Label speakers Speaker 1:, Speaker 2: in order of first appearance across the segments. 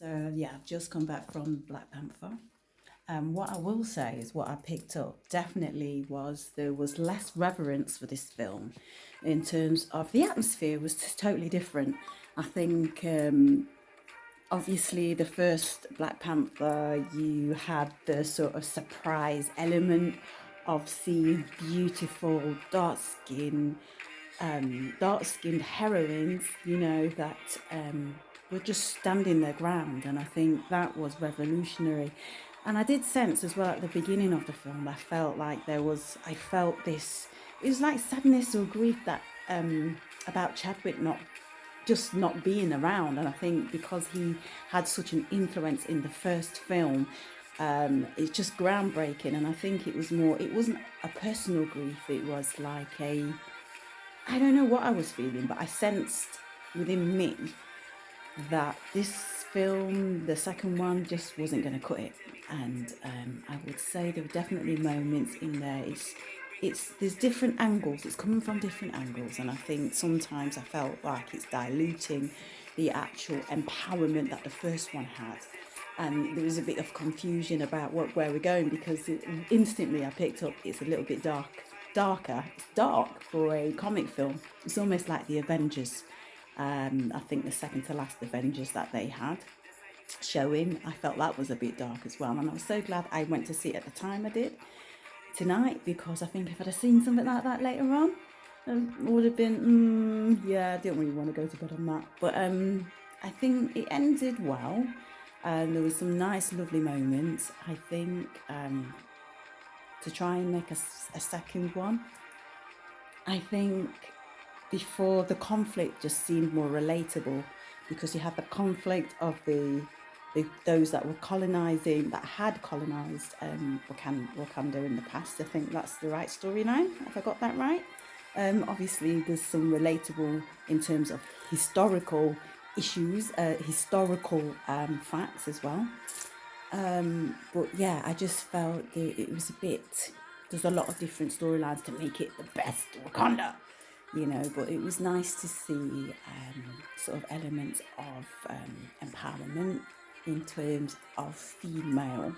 Speaker 1: So yeah, I've just come back from Black Panther. What I will say is what I picked up definitely was there was less reverence for this film in terms of the atmosphere was totally different. I think obviously the first Black Panther you had the sort of surprise element of seeing beautiful dark skinned heroines, you know, that were just standing their ground. And I think that was revolutionary. And I did sense as well at the beginning of the film, I felt this, it was like sadness or grief that about Chadwick not being around. And I think because he had such an influence in the first film, it's just groundbreaking. And I think it wasn't a personal grief, it was like I don't know what I was feeling, but I sensed within me that this film, the second one, just wasn't going to cut it. And I would say there were definitely moments in there. There's different angles. It's coming from different angles, and I think sometimes I felt like it's diluting the actual empowerment that the first one had. And there was a bit of confusion about where we're going because instantly I picked up it's a little bit darker. It's dark for a comic film. It's almost like the Avengers. I think the second to last Avengers that they had showing, I felt that was a bit dark as well. And I was so glad I went to see it at the time I did tonight, because I think if I'd have seen something like that later on, it would have been, yeah, I didn't really want to go to bed on that. But I think it ended well. And there was some nice, lovely moments. I think to try and make a second one, I think before the conflict just seemed more relatable, because you had the conflict of those that were that had colonized Wakanda in the past. I think that's the right storyline. Have I got that right? Obviously, there's some relatable in terms of historical issues, historical facts as well. But yeah, I just felt it was a bit. There's a lot of different storylines to make it the best Wakanda, you know. But it was nice to see sort of elements of empowerment in terms of female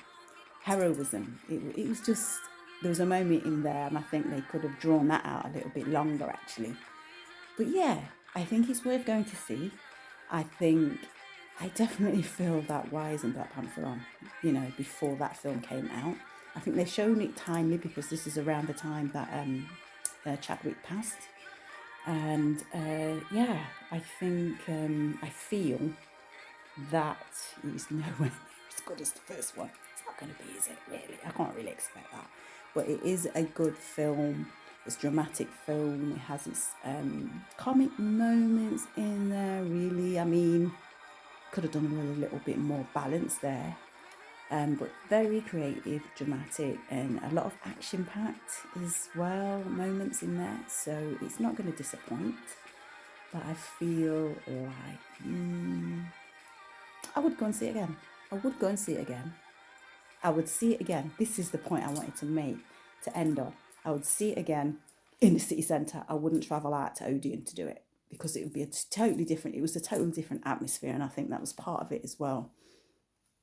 Speaker 1: heroism. It was just, there was a moment in there, and I think they could have drawn that out a little bit longer actually. But yeah, I think it's worth going to see. I definitely feel that why isn't Black Panther on, you know, before that film came out. I think they've shown it timely because this is around the time that Chadwick passed. And yeah, I think, I feel that it's nowhere near as good as the first one. It's not going to be, is it, really? I can't really expect that. But it is a good film. It's a dramatic film. It has its comic moments in there, really. I mean, could have done with a little bit more balance there. But very creative, dramatic, and a lot of action-packed as well, moments in there. So it's not going to disappoint. But I feel like I would go and see it again. I would go and see it again. I would see it again. This is the point I wanted to make to end on. I would see it again in the city centre. I wouldn't travel out to Odeon to do it because it would be it was a totally different atmosphere, and I think that was part of it as well.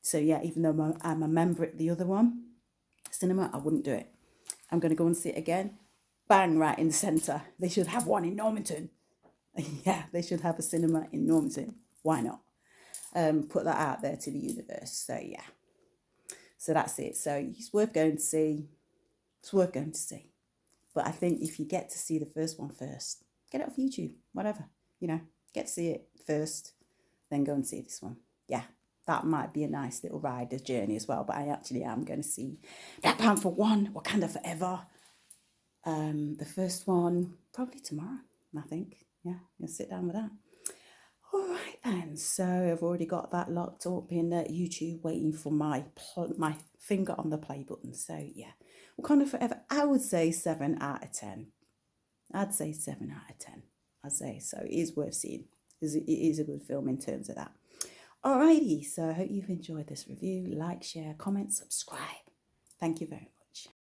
Speaker 1: So yeah, even though I'm a member at the other one, cinema, I wouldn't do it. I'm going to go and see it again. Bang, right in the centre. They should have one in Normanton. Yeah, they should have a cinema in Normanton. Why not? Put that out there to the universe. So yeah. So that's it. So it's worth going to see. It's worth going to see. But I think if you get to see the first one first, get it off YouTube, whatever, you know, get to see it first, then go and see this one. Yeah, that might be a nice little ride, a journey as well. But I actually am going to see Black Panther 1, Wakanda Forever. The first one, probably tomorrow, I think. Yeah, I'm going to sit down with that. All right then, so I've already got that locked up in YouTube waiting for my finger on the play button. So yeah, Wakanda Forever, I would say 7 out of 10. I'd say 7 out of 10. I'd say so. It is worth seeing. It is a good film in terms of that. Alrighty, so I hope you've enjoyed this review. Like, share, comment, subscribe. Thank you very much.